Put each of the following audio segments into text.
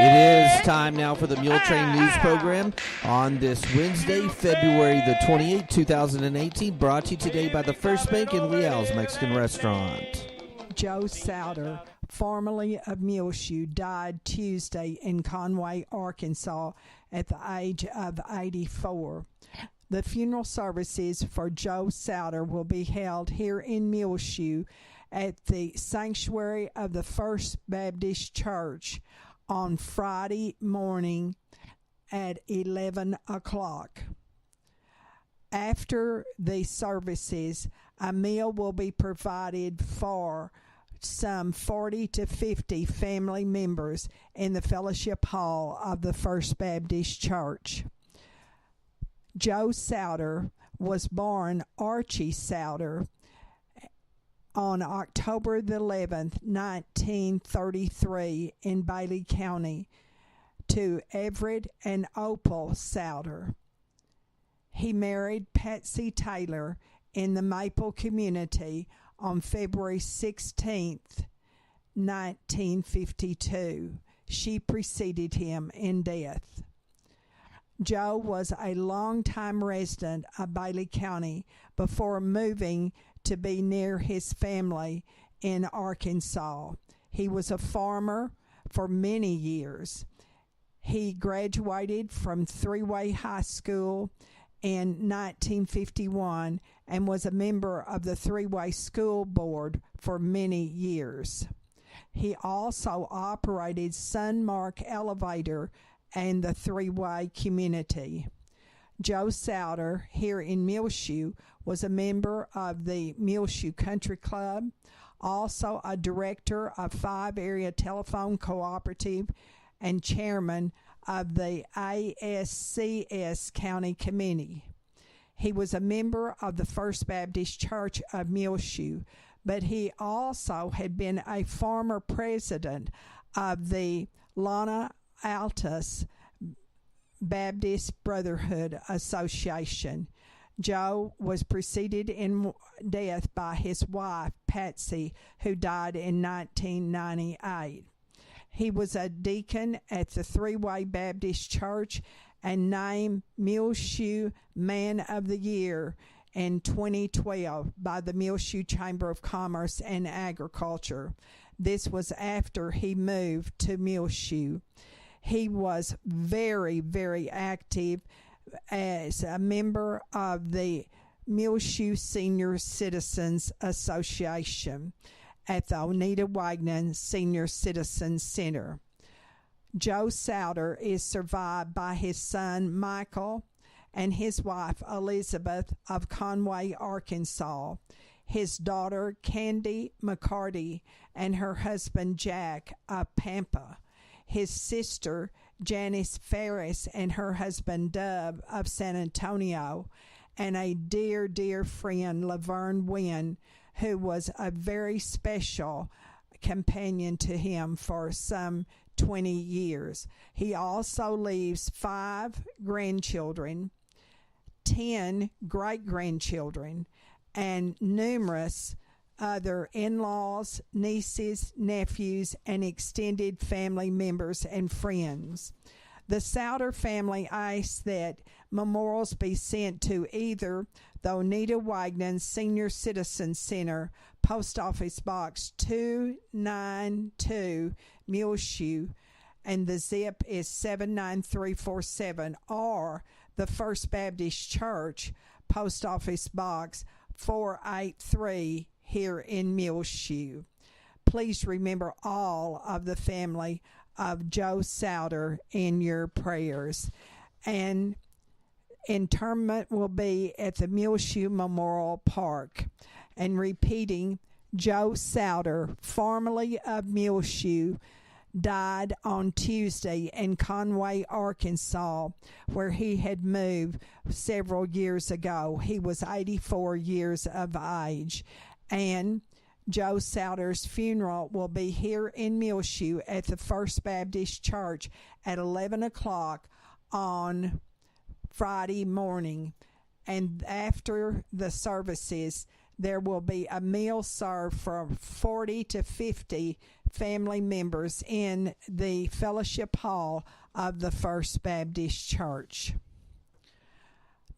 It is time now for the Muletrain News Program on this Wednesday, February the 28th, 2018, brought to you today by the First Bank in Leal's Mexican Restaurant. Joe Sauter, formerly of Muleshoe, died Tuesday in Conway, Arkansas at the age of 84. The funeral services for Joe Sauter will be held here in Muleshoe at the Sanctuary of the First Baptist Church on Friday morning at 11 o'clock. After the services, a meal will be provided for some 40 to 50 family members in the fellowship hall of the First Baptist Church. Joe Sauter was born Archie Sauter on October the 11th, 1933 in Bailey County to Everett and Opal Sauter. He married Patsy Taylor in the Maple community on February 16th, 1952. She preceded him in death. Joe was a longtime resident of Bailey County before moving to be near his family in Arkansas. He was a farmer for many years. He graduated from Three-Way High School in 1951 and was a member of the Three-Way School Board for many years. He also operated Sunmark Elevator and the Three-Way community. Joe Sauter, here in Muleshoe, was a member of the Muleshoe Country Club, also a director of 5 Area Telephone Cooperative and chairman of the ASCS County Committee. He was a member of the First Baptist Church of Muleshoe, but he also had been a former president of the Lana Altus Baptist Brotherhood Association. Joe was preceded in death by his wife, Patsy, who died in 1998. He was a deacon at the Three-Way Baptist Church and named Muleshoe Man of the Year in 2012 by the Muleshoe Chamber of Commerce and Agriculture. This was after he moved to Muleshoe. He was very, very active as a member of the Muleshoe Senior Citizens Association at the Oneida Wagner Senior Citizens Center. Joe Sauter is survived by his son Michael and his wife Elizabeth of Conway, Arkansas, his daughter Candy McCarty and her husband Jack of Pampa, his sister Janice Ferris and her husband Dub of San Antonio, and a dear, dear friend, Laverne Wynn, who was a very special companion to him for some 20 years. He also leaves 5 grandchildren, 10 great-grandchildren, and numerous other in-laws, nieces, nephews, and extended family members and friends. The Sauter family asks that memorials be sent to either the Oneida Wagner Senior Citizen Center, Post Office Box 292, Muleshoe, and the zip is 79347, or the First Baptist Church, Post Office Box 483, here in Muleshoe. Please remember all of the family of Joe Sauter in your prayers. And interment will be at the Muleshoe Memorial Park. And repeating, Joe Sauter, formerly of Muleshoe, died on Tuesday in Conway, Arkansas, where he had moved several years ago. He was 84 years of age. And Joe Sauter's funeral will be here in Muleshoe at the First Baptist Church at 11 o'clock on Friday morning. And after the services, There will be a meal served for 40 to 50 family members in the fellowship hall of the First Baptist Church.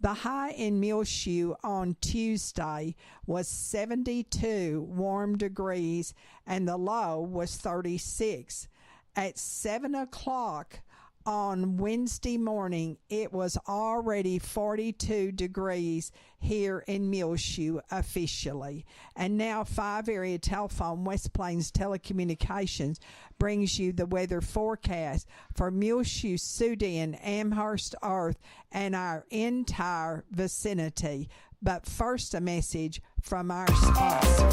The high in Muleshoe on Tuesday was 72 warm degrees and the low was 36. At 7 o'clock on Wednesday morning, it was already 42 degrees here in Muleshoe officially. And now 5 Area Telephone, West Plains Telecommunications, brings you the weather forecast for Muleshoe, Soudan, Amherst, Earth, and our entire vicinity. But first, a message from our sponsor.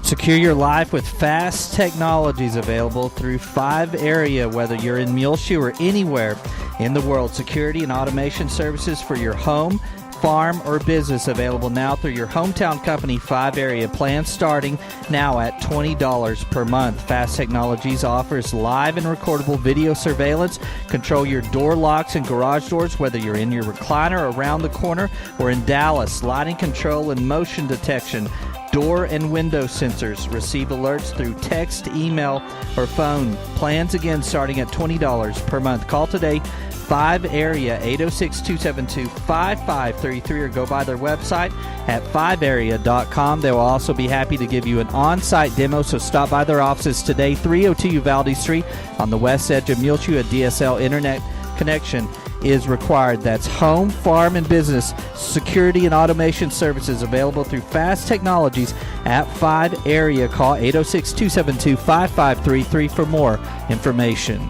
Secure your life with fast technologies available through 5 Area, whether you're in Muleshoe or anywhere in the world. Security and automation services for your home, farm, or business available now through your hometown company, 5 Area. Plans starting now at $20 per month. Fast Technologies offers live and recordable video surveillance. Control your door locks and garage doors, whether you're in your recliner around the corner or in Dallas. Sliding control and motion detection. Door and window sensors. Receive alerts through text, email, or phone. Plans again starting at $20 per month. Call today, 5 Area, 806-272-5533, or go by their website at 5area.com. They will also be happy to give you an on-site demo, so stop by their offices today, 302 Uvalde Street on the west edge of Muleshoe. A DSL internet connection is required. That's home, farm, and business security and automation services available through Fast Technologies at 5 Area. Call 806-272-5533 for more information.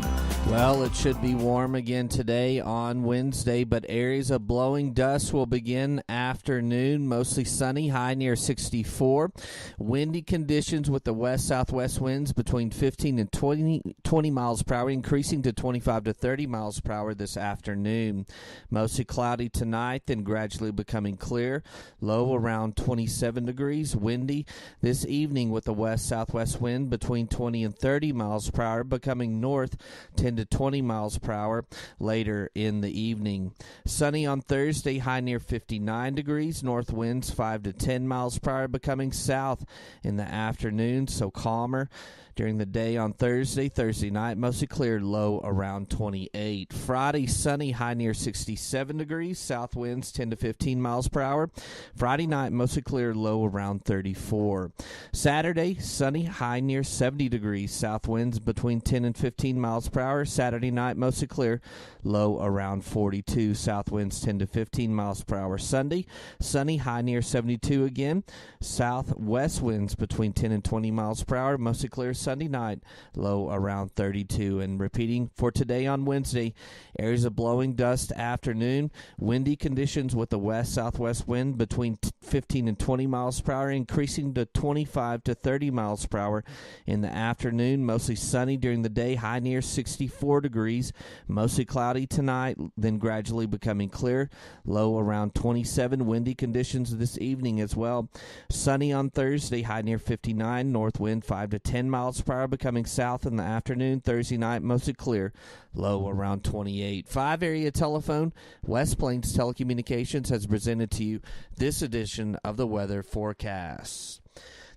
Well, it should be warm again today on Wednesday, but areas of blowing dust will begin afternoon. Mostly sunny, high near 64. Windy conditions with the west-southwest winds between 15 and 20 miles per hour, increasing to 25 to 30 miles per hour this afternoon. Mostly cloudy tonight, then gradually becoming clear. Low around 27 degrees. Windy this evening with the west-southwest wind between 20 and 30 miles per hour, becoming north 10 to 20 miles per hour later in the evening. Sunny on Thursday, high near 59 degrees. North winds 5 to 10 miles per hour, becoming south in the afternoon, so calmer during the day on Thursday. Thursday night, mostly clear, low around 28. Friday, sunny, high near 67 degrees. South winds 10 to 15 miles per hour. Friday night, mostly clear, low around 34. Saturday, sunny, high near 70 degrees. South winds between 10 and 15 miles per hour. Saturday night, mostly clear, low around 42. South winds 10 to 15 miles per hour. Sunday, sunny, high near 72 again. Southwest winds between 10 and 20 miles per hour. Mostly clear Sunday night, low around 32. And repeating for today on Wednesday, areas of blowing dust afternoon. Windy conditions with the west-southwest wind between 15 and 20 miles per hour, increasing to 25 to 30 miles per hour in the afternoon. Mostly sunny during the day, high near 64 degrees. Mostly cloudy tonight, then gradually becoming clear. Low around 27. Windy conditions this evening as well. Sunny on Thursday, high near 59. North wind 5 to 10 miles per hour, becoming south in the afternoon. Thursday night, mostly clear. Low around 28. 5 Area Telephone, West Plains Telecommunications has presented to you this edition of the weather forecast.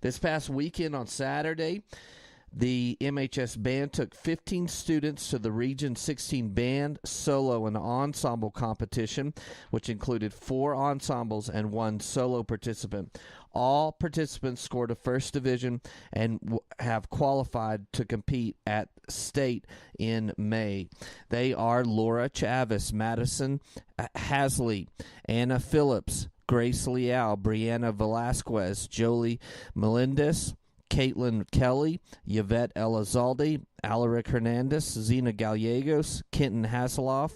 This past weekend on Saturday, the MHS band took 15 students to the Region 16 band, solo, and ensemble competition, which included 4 ensembles and 1 solo participant. All participants scored a first division and have qualified to compete at state in May. They are Laura Chavis, Madison Hasley, Anna Phillips, Grace Leal, Brianna Velasquez, Jolie Melendez, Caitlin Kelly, Yvette Elizalde, Alaric Hernandez, Zena Gallegos, Kenton Hasselhoff,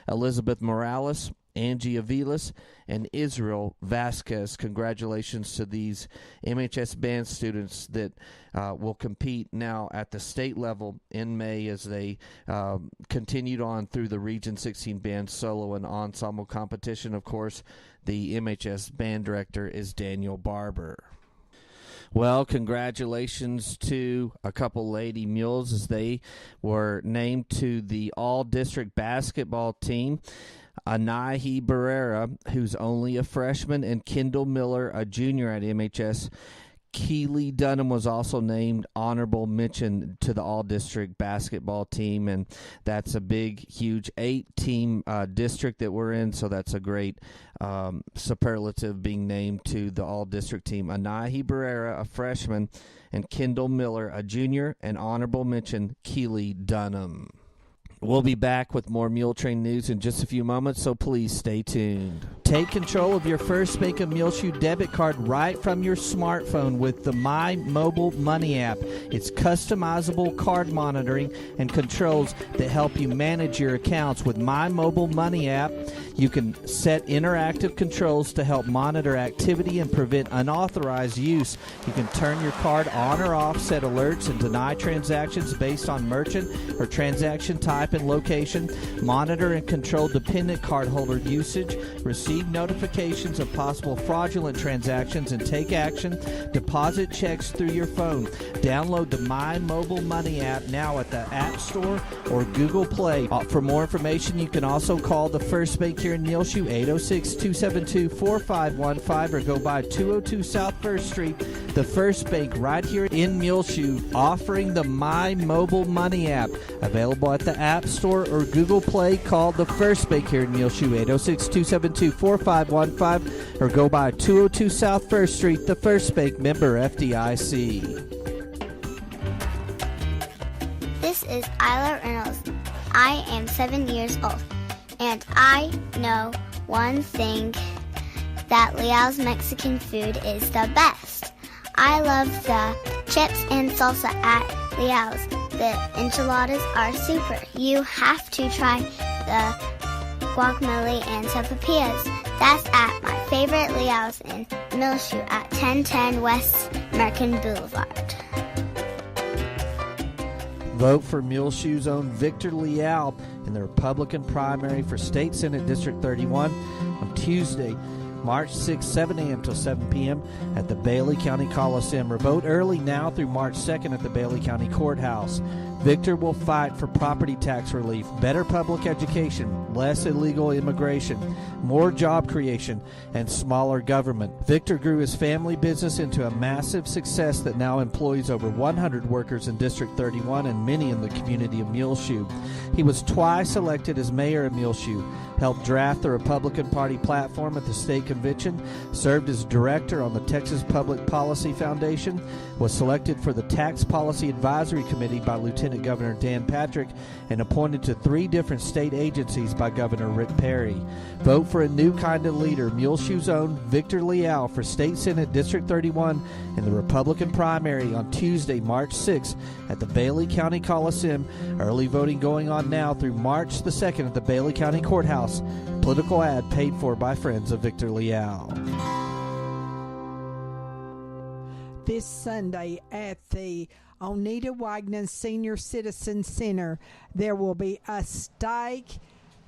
Elizabeth Morales, Angie Avilas, and Israel Vasquez. Congratulations to these MHS band students that will compete now at the state level in May as they continued on through the Region 16 band solo and ensemble competition. Of course, the MHS band director is Daniel Barber. Well, congratulations to a couple Lady Mules as they were named to the all-district basketball team. Anahi Barrera, who's only a freshman, and Kendall Miller, a junior at MHS. Keely Dunham was also named honorable mention to the all-district basketball team, and that's a big, huge 8-team district that we're in, so that's a great superlative being named to the all-district team. Anahi Barrera, a freshman, and Kendall Miller, a junior, and honorable mention Keely Dunham. We'll be back with more Muletrain news in just a few moments, so please stay tuned. Take control of your First Bank of Muleshoe debit card right from your smartphone with the My Mobile Money app. It's customizable card monitoring and controls that help you manage your accounts. With My Mobile Money app, you can set interactive controls to help monitor activity and prevent unauthorized use. You can turn your card on or off, set alerts, and deny transactions based on merchant or transaction type and location, monitor and control dependent cardholder usage, receive notifications of possible fraudulent transactions, and take action, deposit checks through your phone. Download the My Mobile Money app now at the App Store or Google Play. For more information, you can also call the First Bank here in Muleshoe, 806-272-4515, or go by 202 South 1st Street. The First Bank right here in Muleshoe, offering the My Mobile Money app. Available at the App Store or Google Play. Call the First Bank here in Muleshoe, 806-272-4515, or go by 202 South 1st Street. The First Bank, member FDIC. This is Isla Reynolds. I am 7 years old, and I know one thing, that Leal's Mexican food is the best. I love the chips and salsa at Leal's. The enchiladas are super. You have to try the guacamole and sopapillas. That's at my favorite Leal's in Muleshoe at 1010 West American Boulevard. Vote for Muleshoe's own Victor Leal in the Republican primary for State Senate District 31 on Tuesday, March 6, 7 a.m. till 7 p.m. at the Bailey County Coliseum, or vote early now through March 2nd at the Bailey County Courthouse. Victor will fight for property tax relief, better public education, less illegal immigration, more job creation, and smaller government. Victor grew his family business into a massive success that now employs over 100 workers in District 31 and many in the community of Muleshoe. He was twice elected as mayor of Muleshoe, helped draft the Republican Party platform at the state convention, served as director on the Texas Public Policy Foundation, was selected for the Tax Policy Advisory Committee by Lieutenant Governor Dan Patrick, and appointed to 3 different state agencies by Governor Rick Perry. Vote for a new kind of leader, Muleshoe's own Victor Leal, for State Senate District 31 in the Republican primary on Tuesday, March 6th at the Bailey County Coliseum. Early voting going on now through March the 2nd at the Bailey County Courthouse. Political ad paid for by friends of Victor Leal. This Sunday at the Oneida Wagner Senior Citizen Center, there will be a stake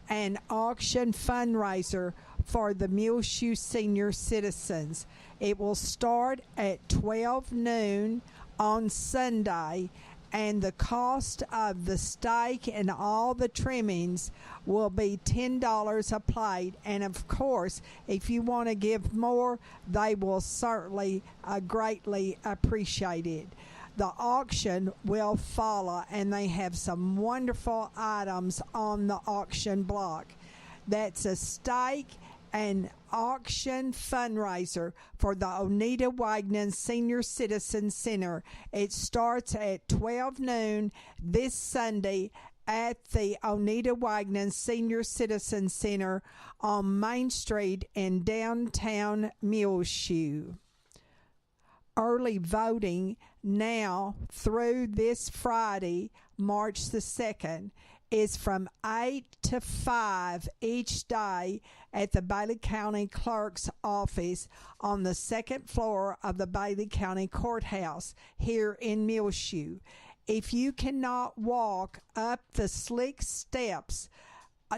and auction fundraiser for the Muleshoe senior citizens. It will start at 12 noon on Sunday, and the cost of the stake and all the trimmings will be $10 a plate. And of course, if you want to give more, they will certainly greatly appreciate it. The auction will follow, and they have some wonderful items on the auction block. That's a stake and auction fundraiser for the Oneida Wagner Senior Citizen Center. It starts at 12 noon this Sunday at the Oneida Wagner Senior Citizen Center on Main Street in downtown Muleshoe. Early voting now through this Friday, March the 2nd, is from 8 to 5 each day at the Bailey County Clerk's office on the second floor of the Bailey County Courthouse here in Muleshoe. If you cannot walk up the slick steps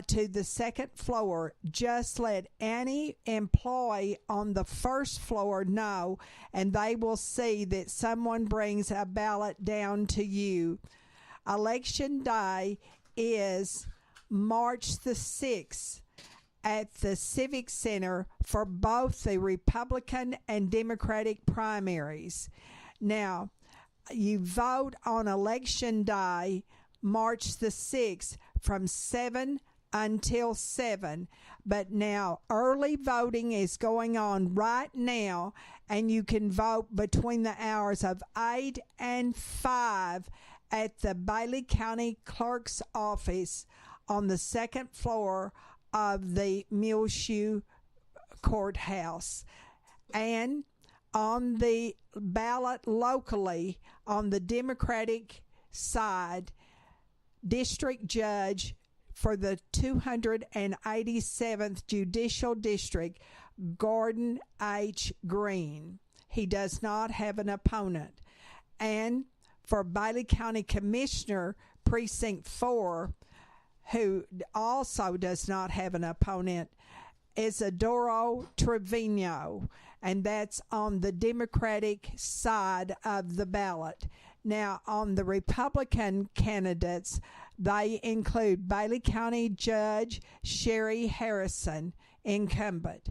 to the second floor, just let any employee on the first floor know, and they will see that someone brings a ballot down to you. Election day is March the 6th, at the Civic Center for both the Republican and Democratic primaries. Now, you vote on Election Day, March the 6th, from 7 until 7. But now early voting is going on right now, and you can vote between the hours of 8 and 5 at the Bailey County Clerk's office on the second floor of the Muleshoe Courthouse. And on the ballot locally on the Democratic side, District Judge for the 287th Judicial District, Gordon H. Green. He does not have an opponent. And for Bailey County Commissioner, Precinct 4, who also does not have an opponent, Isidoro Trevino, and that's on the Democratic side of the ballot. Now, on the Republican candidates, they include Bailey County Judge Sherry Harrison, incumbent.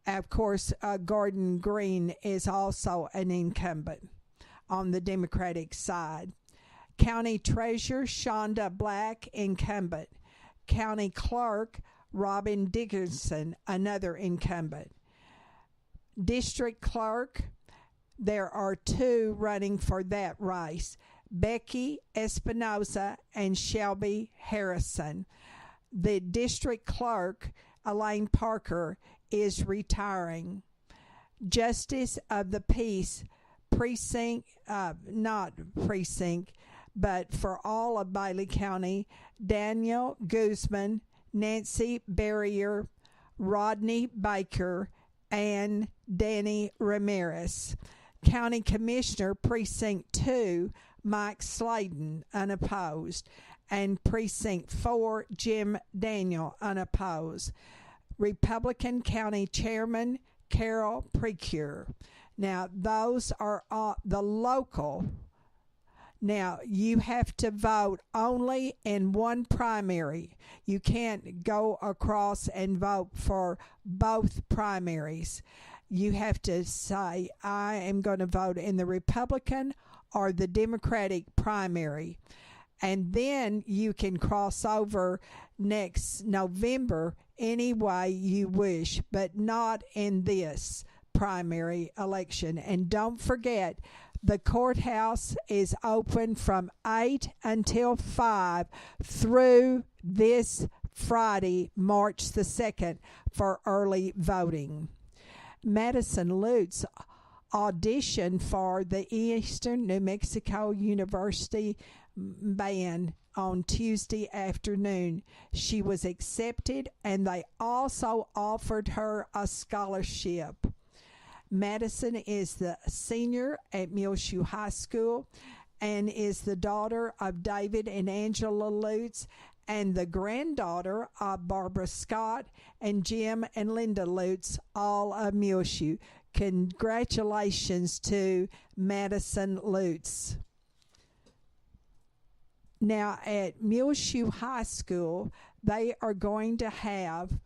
Of course, Gordon Green is also an incumbent on the Democratic side. County Treasurer Shonda Black, incumbent. County Clerk Robin Dickinson, another incumbent. District Clerk, there are two running for that race, Becky Espinoza and Shelby Harrison. The District Clerk, Elaine Parker, is retiring. Justice of the Peace, but for all of Bailey County, Daniel Guzman, Nancy Barrier, Rodney Baker, and Danny Ramirez. County Commissioner, Precinct 2, Mike Sladen, unopposed. And Precinct 4, Jim Daniel, unopposed. Republican County Chairman, Carol Precure. Now, those are the local. Now, you have to vote only in one primary. You can't go across and vote for both primaries. You have to say, I am going to vote in the Republican or the Democratic primary. And then you can cross over next November any way you wish, but not in this primary election. And don't forget, the courthouse is open from 8 until 5 through this Friday, March the 2nd, for early voting. Madison Lutz auditioned for the Eastern New Mexico University band on Tuesday afternoon. She was accepted, and they also offered her a scholarship. Madison is the senior at Muleshoe High School and is the daughter of David and Angela Lutz and the granddaughter of Barbara Scott and Jim and Linda Lutz, all of Muleshoe. Congratulations to Madison Lutz. Now, at Muleshoe High School, they are going to have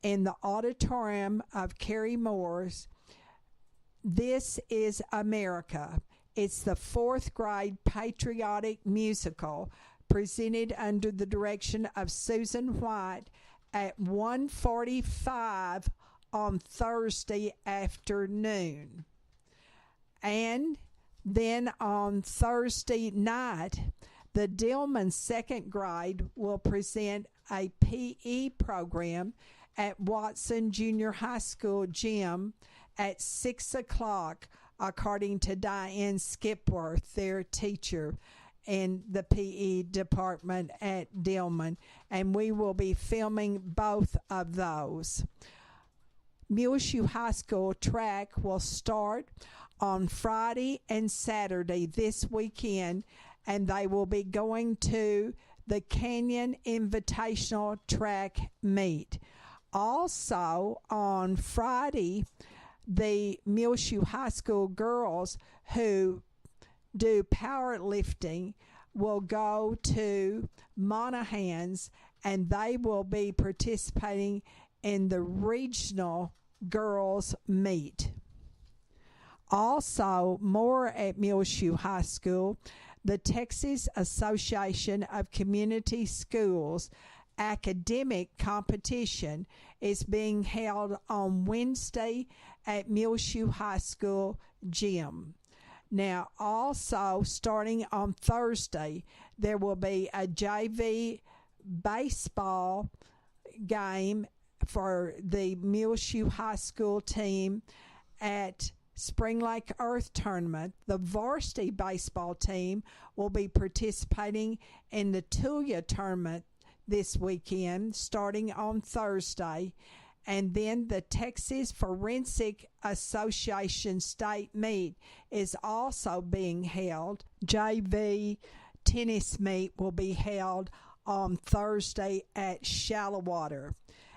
in the auditorium of Carrie Moore's, This is America. It's the fourth grade patriotic musical presented under the direction of Susan White at 1:45 on Thursday afternoon. And then on Thursday night, the Dillman second grade will present a PE program at Watson Junior High School gym at 6 o'clock, according to Diane Skipworth, their teacher in the PE department at Dillman. And we will be filming both of those. Muleshoe High School track will start on Friday and Saturday this weekend, and they will be going to the Canyon Invitational Track Meet. Also, on Friday, the Muleshoe High School girls who do powerlifting will go to Monahan's, and they will be participating in the regional girls meet. Also, more at Muleshoe High School, the Texas Association of Community Schools academic competition is being held on Wednesday at Muleshoe High School gym. Now, also starting on Thursday, there will be a JV baseball game for the Muleshoe High School team at Spring Lake Earth Tournament. The varsity baseball team will be participating in the Tulia Tournament this weekend, starting on Thursday. And then the Texas Forensic Association State Meet is also being held. JV tennis meet will be held on Thursday at Shallowater,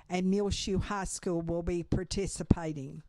and Muleshoe High School will be participating.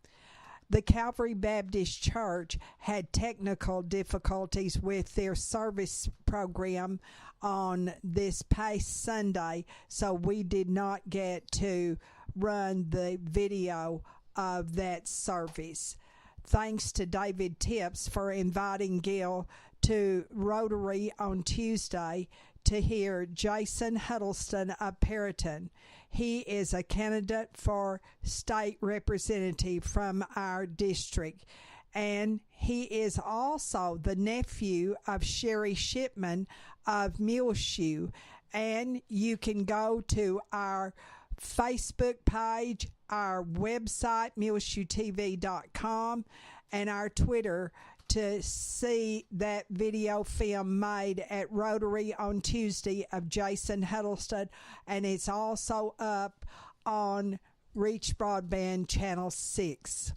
The Calvary Baptist Church had technical difficulties with their service program on this past Sunday, so we did not get to run the video of that service. Thanks to David Tips for inviting Gil to Rotary on Tuesday to hear Jason Huddleston of Perryton. He is a candidate for state representative from our district, and he is also the nephew of Sherry Shipman of Muleshoe. And you can go to our Facebook page, our website, muleshoetv.com, and our Twitter to see that video film made at Rotary on Tuesday of Jason Huddleston, and it's also up on Reach Broadband Channel 6.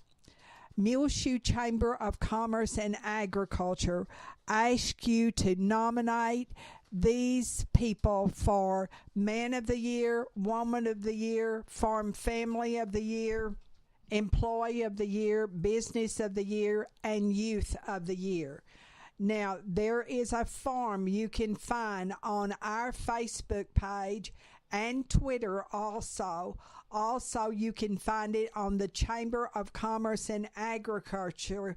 Muleshoe Chamber of Commerce and Agriculture asks you to nominate these people for Man of the Year, Woman of the Year, Farm Family of the Year, Employee of the Year, Business of the Year, and Youth of the Year. Now, there is a form you can find on our Facebook page and Twitter also. Also, you can find it on the Chamber of Commerce and Agriculture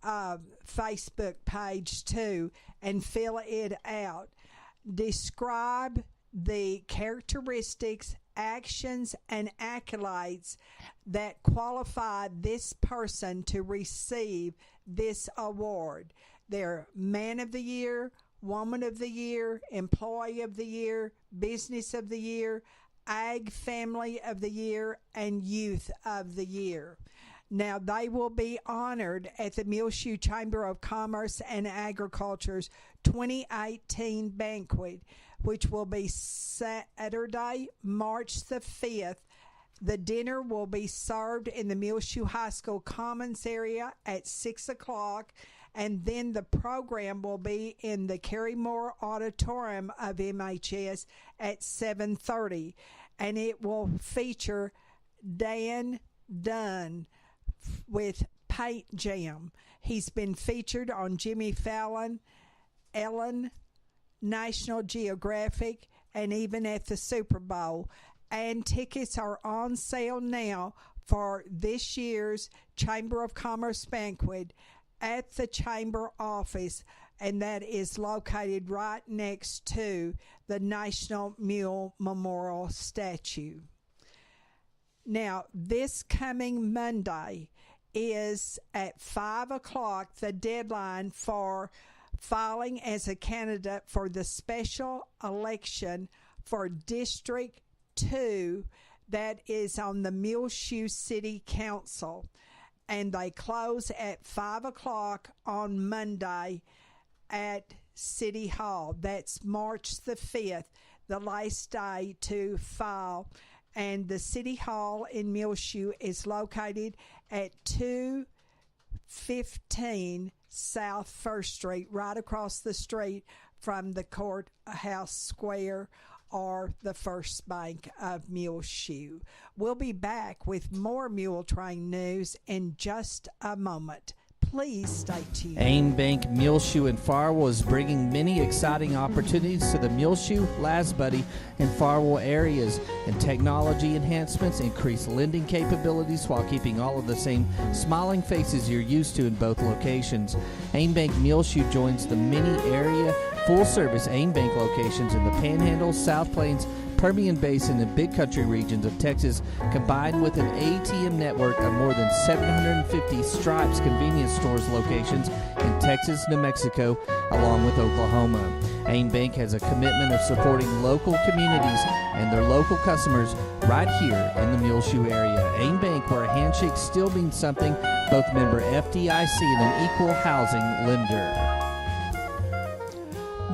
Facebook page too, and fill it out. Describe the characteristics, actions, and accolades that qualify this person to receive this award. They're Man of the Year, Woman of the Year, Employee of the Year, Business of the Year, Ag Family of the Year, and Youth of the Year. Now, they will be honored at the Muleshoe Chamber of Commerce and Agriculture's 2018 banquet, which will be Saturday, March the 5th. The dinner will be served in the Muleshoe High School Commons area at 6 o'clock, and then the program will be in the Carrie Moore Auditorium of MHS at 7:30, and it will feature Dan Dunn with Paint Jam. He's been featured on Jimmy Fallon, Ellen, National Geographic, and even at the Super Bowl. And tickets are on sale now for this year's Chamber of Commerce banquet at the Chamber office, and that is located right next to the National Mule Memorial statue. Now, this coming Monday is at 5 o'clock the deadline for filing as a candidate for the special election for District 2 that is on the Muleshoe City Council. And they close at 5 o'clock on Monday at City Hall. That's March the 5th, the last day to file. And the City Hall in Muleshoe is located at 215 South First Street, right across the street from the Courthouse Square or the First Bank of Muleshoe. We'll be back with more Muletrain news in just a moment. Please stay tuned. AIM Bank Muleshoe in Farwell is bringing many exciting opportunities to the Muleshoe, Lasbuddy, and Farwell areas, and technology enhancements increase lending capabilities while keeping all of the same smiling faces you're used to in both locations. AIM Bank Muleshoe joins the many area full-service AIM Bank locations in the Panhandle, South Plains, Permian Basin, and Big Country regions of Texas, combined with an ATM network of more than 750 Stripes convenience stores locations in Texas, New Mexico, along with Oklahoma. AIM Bank has a commitment of supporting local communities and their local customers right here in the Muleshoe area. AIM Bank, where a handshake still means something, both member FDIC and an equal housing lender.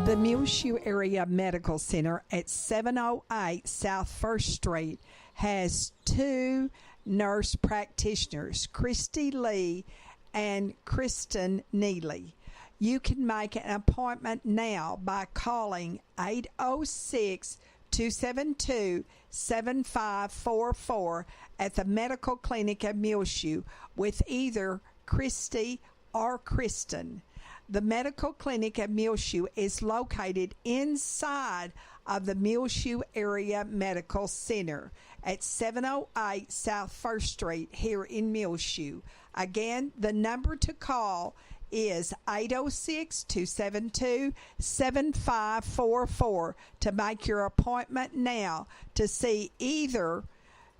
The Muleshoe Area Medical Center at 708 South 1st Street has two nurse practitioners, Christy Lee and Kristen Neely. You can make an appointment now by calling 806-272-7544 at the Medical Clinic at Muleshoe with either Christy or Kristen. The Medical Clinic at Muleshoe is located inside of the Muleshoe Area Medical Center at 708 South 1st Street here in Muleshoe. Again, the number to call is 806-272-7544 to make your appointment now to see either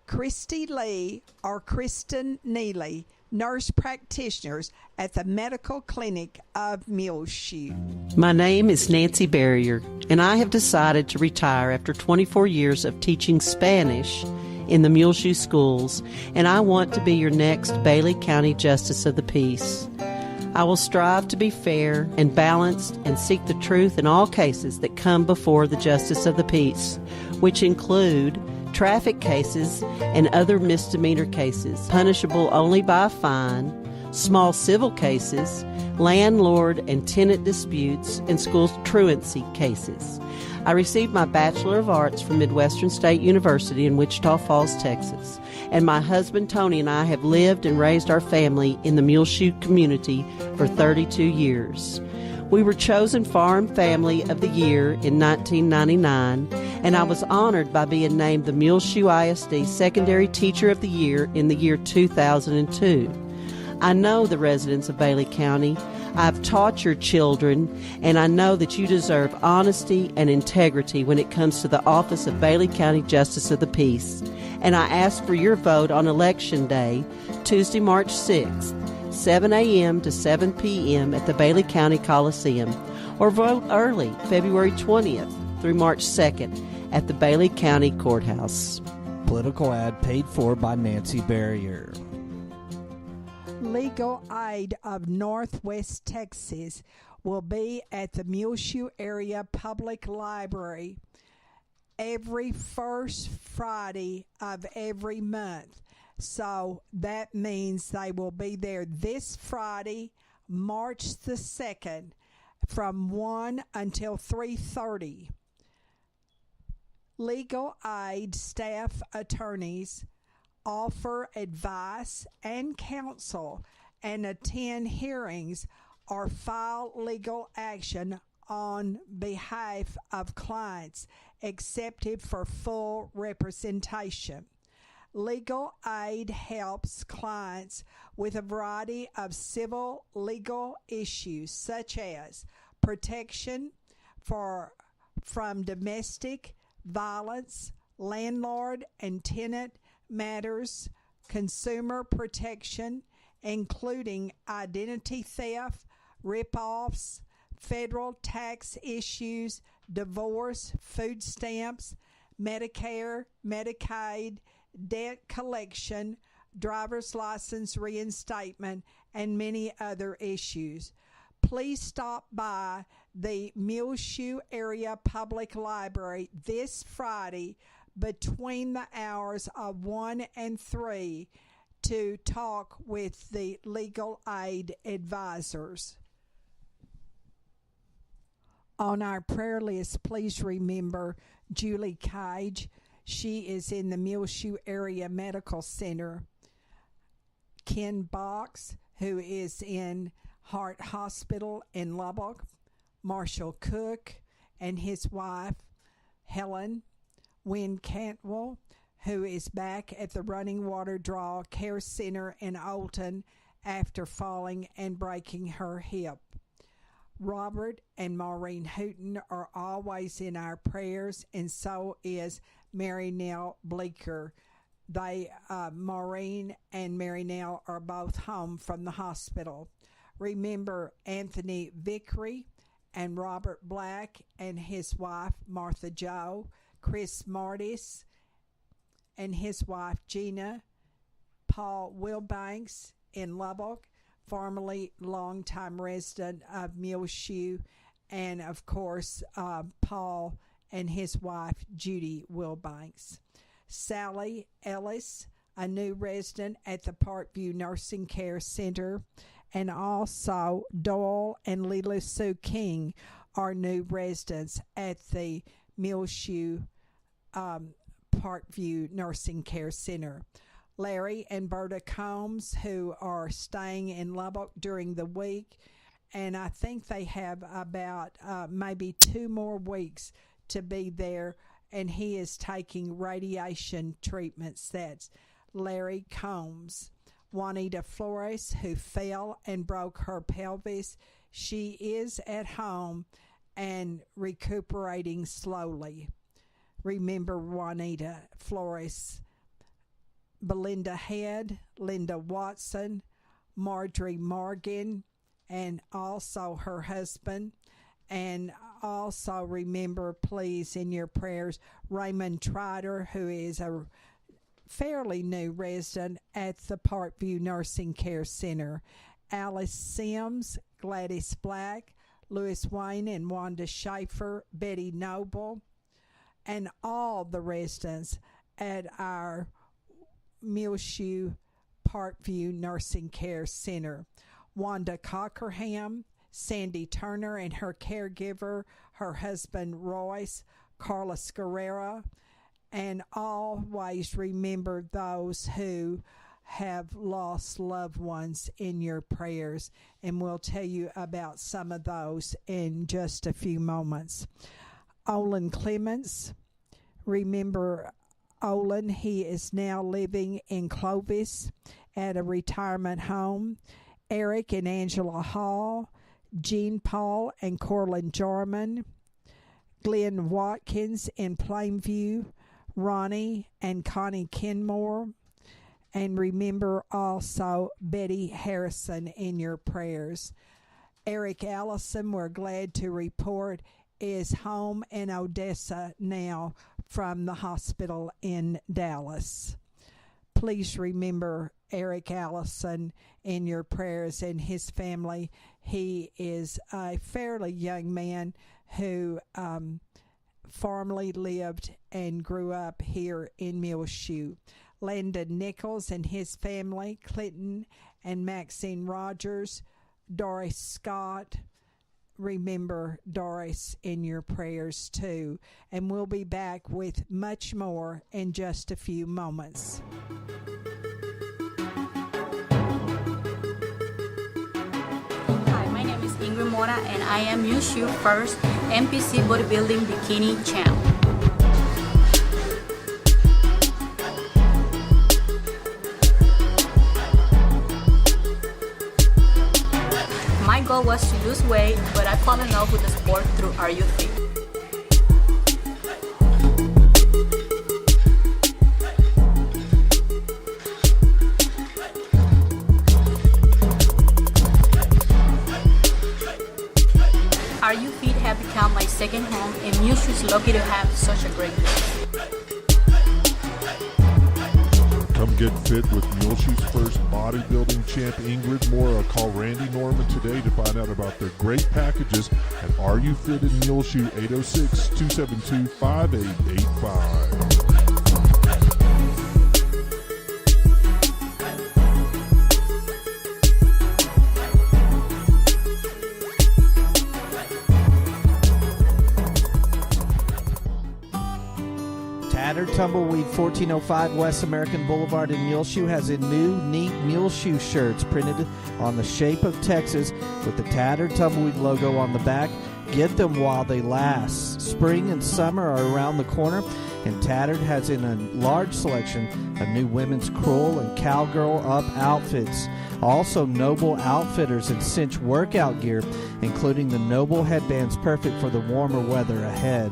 Christy Lee or Kristen Neely, nurse practitioners at the Medical Clinic of Muleshoe. My name is Nancy Barrier, and I have decided to retire after 24 years of teaching Spanish in the Muleshoe schools, and I want to be your next Bailey County Justice of the Peace. I will strive to be fair and balanced and seek the truth in all cases that come before the Justice of the Peace, which include traffic cases and other misdemeanor cases, punishable only by a fine, small civil cases, landlord and tenant disputes, and school truancy cases. I received my Bachelor of Arts from Midwestern State University in Wichita Falls, Texas, and my husband Tony and I have lived and raised our family in the Muleshoe community for 32 years. We were chosen Farm Family of the Year in 1999, and I was honored by being named the Muleshoe ISD Secondary Teacher of the Year in the year 2002. I know the residents of Bailey County. I've taught your children, and I know that you deserve honesty and integrity when it comes to the office of Bailey County Justice of the Peace. And I ask for your vote on Election Day, Tuesday, March 6th. 7 a.m. to 7 p.m. at the Bailey County Coliseum, or vote early, February 20th through March 2nd at the Bailey County Courthouse. Political ad paid for by Nancy Barrier. Legal Aid of Northwest Texas will be at the Muleshoe Area Public Library every first Friday of every month. So that means they will be there this Friday, March the 2nd, from 1 until 3:30. Legal aid staff attorneys offer advice and counsel and attend hearings or file legal action on behalf of clients accepted for full representation. Legal aid helps clients with a variety of civil legal issues such as protection from domestic violence, landlord and tenant matters, consumer protection, including identity theft, rip-offs, federal tax issues, divorce, food stamps, Medicare, Medicaid, debt collection, driver's license reinstatement, and many other issues. Please stop by the Muleshoe Area Public Library this Friday between the hours of 1 and 3 to talk with the legal aid advisors. On our prayer list, please remember Julie Cage. She is in the Muleshoe Area Medical Center. Ken Box, who is in Heart Hospital in Lubbock, Marshall Cook and his wife, Helen, Wynn Cantwell, who is back at the Running Water Draw Care Center in Olton after falling and breaking her hip. Robert and Maureen Hooton are always in our prayers, and so is Mary Nell Bleeker. Maureen and Mary Nell are both home from the hospital. Remember Anthony Vickery and Robert Black and his wife Martha Jo, Chris Martis and his wife Gina, Paul Wilbanks in Lubbock, formerly longtime resident of Muleshoe, and of course Paul and his wife Judy Wilbanks. Sally Ellis, a new resident at the Parkview Nursing Care Center, and also Doyle and Lila Sue King are new residents at the Muleshoe Parkview Nursing Care Center. Larry and Berta Combs, who are staying in Lubbock during the week, and I think they have about maybe 2 more weeks to be there, and he is taking radiation treatments. That's Larry Combs. Juanita Flores, who fell and broke her pelvis, she is at home and recuperating slowly. Remember Juanita Flores. Belinda Head, Linda Watson, Marjorie Morgan, and also her husband. And also remember, please, in your prayers, Raymond Trotter, who is a fairly new resident at the Parkview Nursing Care Center. Alice Sims, Gladys Black, Louis Wayne and Wanda Schaefer, Betty Noble, and all the residents at our Muleshoe Parkview Nursing Care Center. Wanda Cockerham, Sandy Turner and her caregiver, her husband Royce, Carlos Guerrero, and always remember those who have lost loved ones in your prayers, and we'll tell you about some of those in just a few moments. Olin Clements, remember Olin, he is now living in Clovis at a retirement home. Eric and Angela Hall, Jean Paul and Corlin Jarman, Glenn Watkins in Plainview, Ronnie and Connie Kenmore, and remember also Betty Harrison in your prayers. Eric Allison, we're glad to report, is home in Odessa now from the hospital in Dallas. Please remember Eric Allison in your prayers and his family. He is a fairly young man who formerly lived and grew up here in Muleshoe. Landon Nichols and his family, Clinton and Maxine Rogers, Doris Scott. Remember Doris in your prayers too. And we'll be back with much more in just a few moments. Hi, my name is Ingrid Mora and I am Muleshoe first MPC bodybuilding bikini champ. My goal was to lose weight, but I fell in love with the sport through Are You Fit? Are You Fit have become my second home, and Muleshoe is lucky to have such a great place. Come get fit with Muleshoe's first bodybuilding champ, Ingrid Mora. Call Randy Norman today to find out about their great packages at Are You Fit in Muleshoe, 806-272-5885. Tumbleweed, 1405 West American Boulevard in Muleshoe, has in new, neat Muleshoe shirts printed on the shape of Texas with the Tattered Tumbleweed logo on the back. Get them while they last. Spring and summer are around the corner, and Tattered has in a large selection of new women's Cruel and Cowgirl Up outfits. Also, Noble Outfitters and Cinch workout gear, including the Noble headbands perfect for the warmer weather ahead.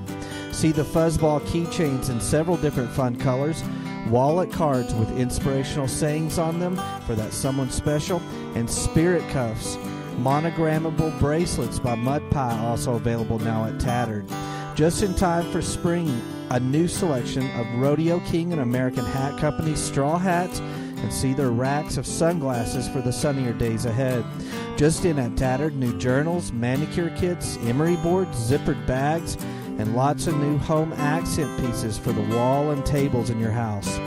See the fuzzball keychains in several different fun colors, wallet cards with inspirational sayings on them for that someone special, and spirit cuffs. Monogrammable bracelets by Mud Pie also available now at Tattered. Just in time for spring, a new selection of Rodeo King and American Hat Company straw hats, and see their racks of sunglasses for the sunnier days ahead. Just in at Tattered, new journals, manicure kits, emery boards, zippered bags, and lots of new home accent pieces for the wall and tables in your house.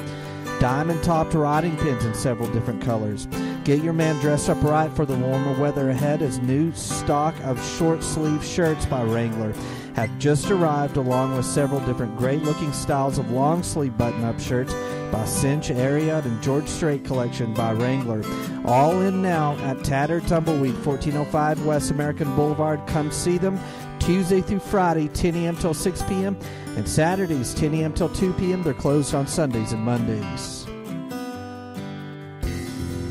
Diamond-topped writing pens in several different colors. Get your man dressed up right for the warmer weather ahead, as new stock of short-sleeve shirts by Wrangler have just arrived, along with several different great-looking styles of long-sleeve button-up shirts by Cinch, Ariat, and George Strait collection by Wrangler. All in now at Tattered Tumbleweed, 1405 West American Boulevard. Come see them Tuesday through Friday, 10 a.m. till 6 p.m., and Saturdays, 10 a.m. till 2 p.m. They're closed on Sundays and Mondays.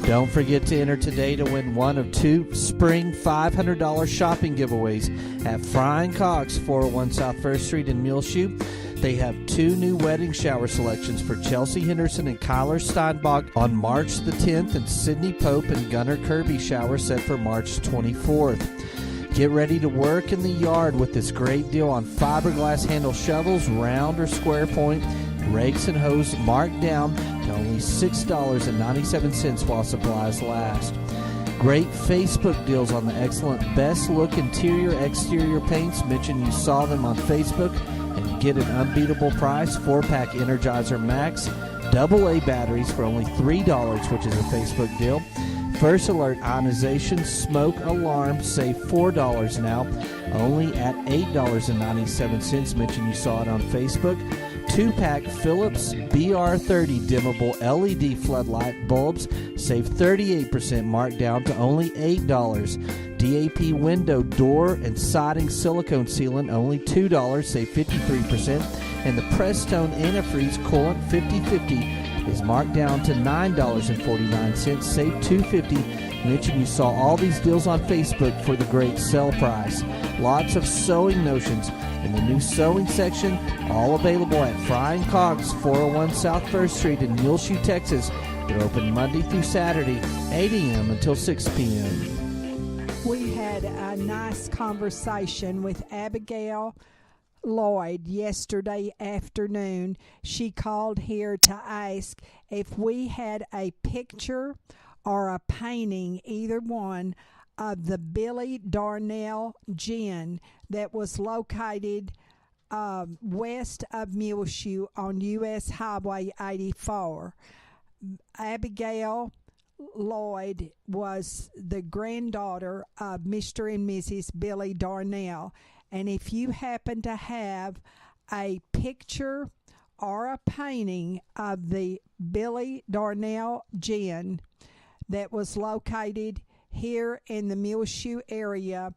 Don't forget to enter today to win one of two spring $500 shopping giveaways at Frying Cox, 401 South 1st Street in Muleshoe. They have two new wedding shower selections for Chelsea Henderson and Kyler Steinbach on March the 10th, and Sydney Pope and Gunnar Kirby shower set for March 24th. Get ready to work in the yard with this great deal on fiberglass handle shovels, round or square point, rakes and hose marked down to only $6.97 while supplies last. Great Facebook deals on the excellent Best Look interior exterior paints. Mention you saw them on Facebook and get an unbeatable price. 4-pack Energizer Max AA batteries for only $3, which is a Facebook deal. First Alert ionization smoke alarm, save $4 now, only at $8.97. Mention you saw it on Facebook. 2-pack Philips BR30 dimmable LED floodlight bulbs, save 38%, marked down to only $8. DAP window, door, and siding silicone sealant, only $2, save 53%. And the Prestone antifreeze coolant 50/50 is marked down to $9.49, save $2.50. Mention you saw all these deals on Facebook for the great sell price. Lots of sewing notions in the new sewing section, all available at Frying Cox, 401 South 1st Street in Muleshoe, Texas. They're open Monday through Saturday, 8 a.m. until 6 p.m. We had a nice conversation with Abigail Lloyd yesterday afternoon. She called here to ask if we had a picture or a painting, either one, of the Billy Darnell Gin that was located west of Muleshoe on U.S. Highway 84. Abigail Lloyd was the granddaughter of Mr. and Mrs. Billy Darnell. And if you happen to have a picture or a painting of the Billy Darnell Gin that was located here in the Muleshoe area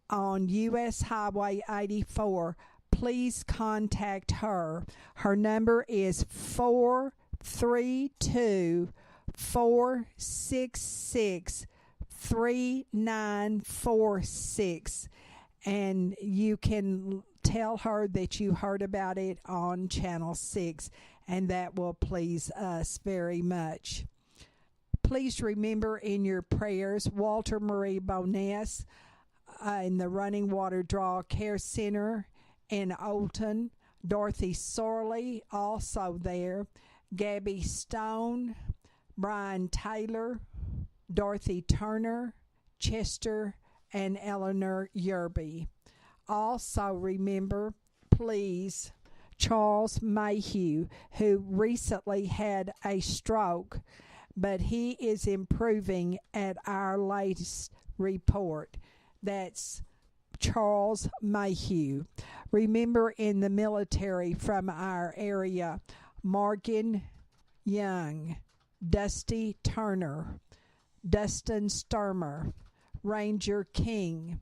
on U.S. Highway 84, please contact her. Her number is 432-466-3946. And you can tell her that you heard about it on Channel 6, and that will please us very much. Please remember in your prayers Walter Marie Boness in the Running Water Draw Care Center in Olton, Dorothy Sorley also there, Gabby Stone, Brian Taylor, Dorothy Turner, Chester, and Eleanor Yerby. Also remember, please, Charles Mayhew, who recently had a stroke, but he is improving at our latest report. That's Charles Mayhew. Remember, in the military from our area Morgan Young, Dusty Turner, Dustin Sturmer, Ranger King,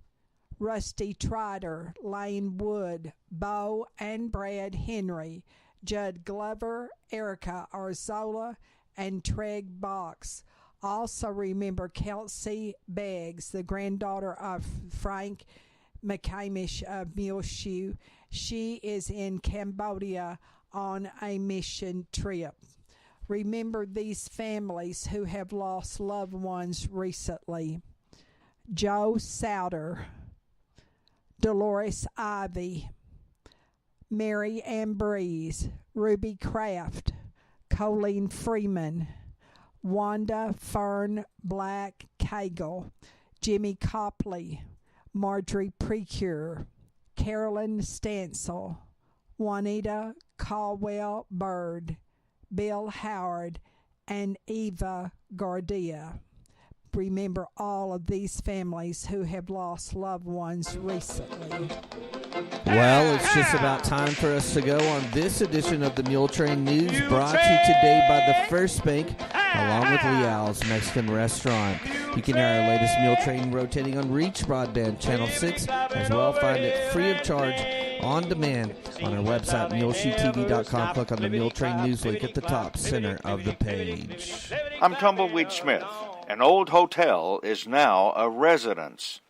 Rusty Trotter, Lane Wood, Bo and Brad Henry, Judd Glover, Erica Arzola, and Treg Box. Also remember Kelsey Beggs, the granddaughter of Frank McCamish of Muleshoe. She is in Cambodia on a mission trip. Remember these families who have lost loved ones recently. Joe Sauter, Dolores Ivy, Mary Ann Breeze, Ruby Kraft, Colleen Freeman, Wanda Fern Black Cagle, Jimmy Copley, Marjorie Precure, Carolyn Stansel, Juanita Caldwell Bird, Bill Howard, and Eva Gardia. Remember all of these families who have lost loved ones recently. Well, it's just about time for us to go on this edition of the Muletrain News, brought to you today by the First Bank, along with Leal's Mexican Restaurant. You can hear our latest Muletrain rotating on Reach Broadband Channel 6, as well find it free of charge on demand on our website, muleshoetv.com. Click on the Muletrain News link at the top center of the page. I'm Tumbleweed Smith. An old hotel is now a residence.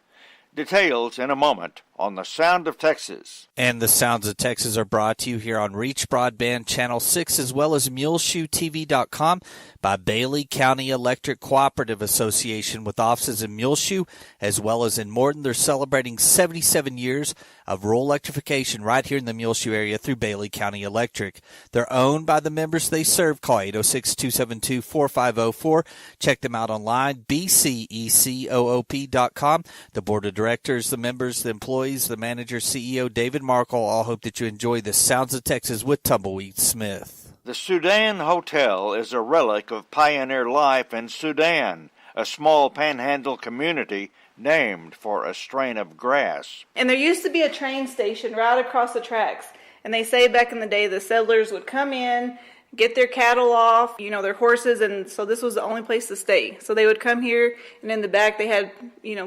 Details in a moment on The Sound of Texas. And The Sounds of Texas are brought to you here on Reach Broadband Channel 6, as well as MuleshoeTV.com by Bailey County Electric Cooperative Association, with offices in Muleshoe as well as in Morton. They're celebrating 77 years of rural electrification right here in the Muleshoe area through Bailey County Electric. They're owned by the members they serve. Call 806-272-4504. Check them out online, bcecoop.com. The board of directors, the members, the employees, the manager, CEO David Markle all hope that you enjoy the Sounds of Texas with Tumbleweed Smith. The Soudan Hotel is a relic of pioneer life in Sudan, a small panhandle community named for a strain of grass. And there used to be a train station right across the tracks. And they say back in the day the settlers would come in, get their cattle off, their horses, and so this was the only place to stay. So they would come here, and in the back they had,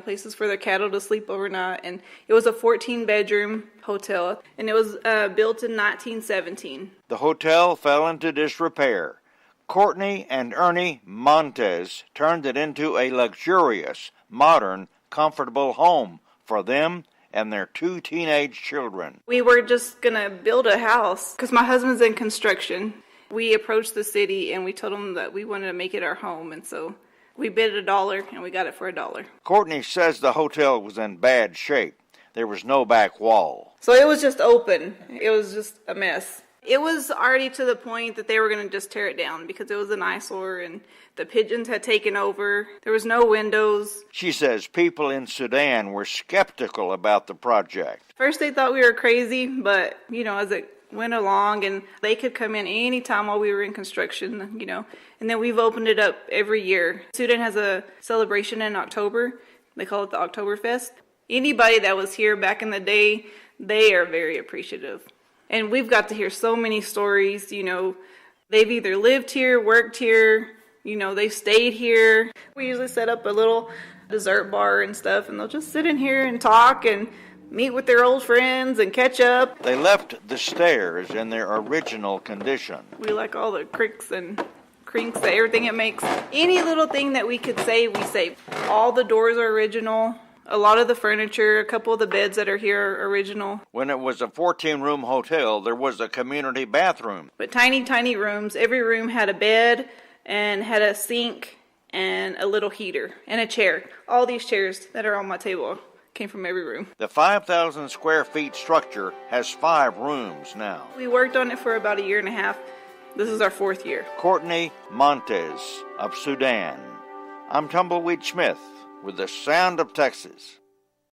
places for their cattle to sleep overnight. And it was a 14-bedroom hotel, and it was built in 1917. The hotel fell into disrepair. Courtney and Ernie Montez turned it into a luxurious, modern, comfortable home for them and their 2 teenage children. We were just going to build a house because my husband's in construction. We approached the city and we told them that we wanted to make it our home, and so we bid $1 and we got it for $1. Courtney says the hotel was in bad shape. There was no back wall. So it was just open. It was just a mess. It was already to the point that they were going to just tear it down because it was an eyesore and the pigeons had taken over. There was no windows. She says people in Sudan were skeptical about the project. First they thought we were crazy, but, as it went along, and they could come in any time while we were in construction, and then we've opened it up every year. Sudan has a celebration in October. They call it the Oktoberfest. Anybody that was here back in the day, they are very appreciative. And we've got to hear so many stories, they've either lived here, worked here, they've stayed here. We usually set up a little dessert bar and stuff, and they'll just sit in here and talk and meet with their old friends and catch up. They left the stairs in their original condition. We like all the cricks and crinks, everything it makes. Any little thing that we could save, we save. All the doors are original. A lot of the furniture, a couple of the beds that are here are original. When it was a 14-room hotel, there was a community bathroom. But tiny, tiny rooms. Every room had a bed and had a sink and a little heater and a chair. All these chairs that are on my table came from every room. The 5,000 square feet structure has 5 rooms now. We worked on it for about 1.5 years. This is our 4th year. Courtney Montez of Sudan. I'm Tumbleweed Smith with The Sound of Texas.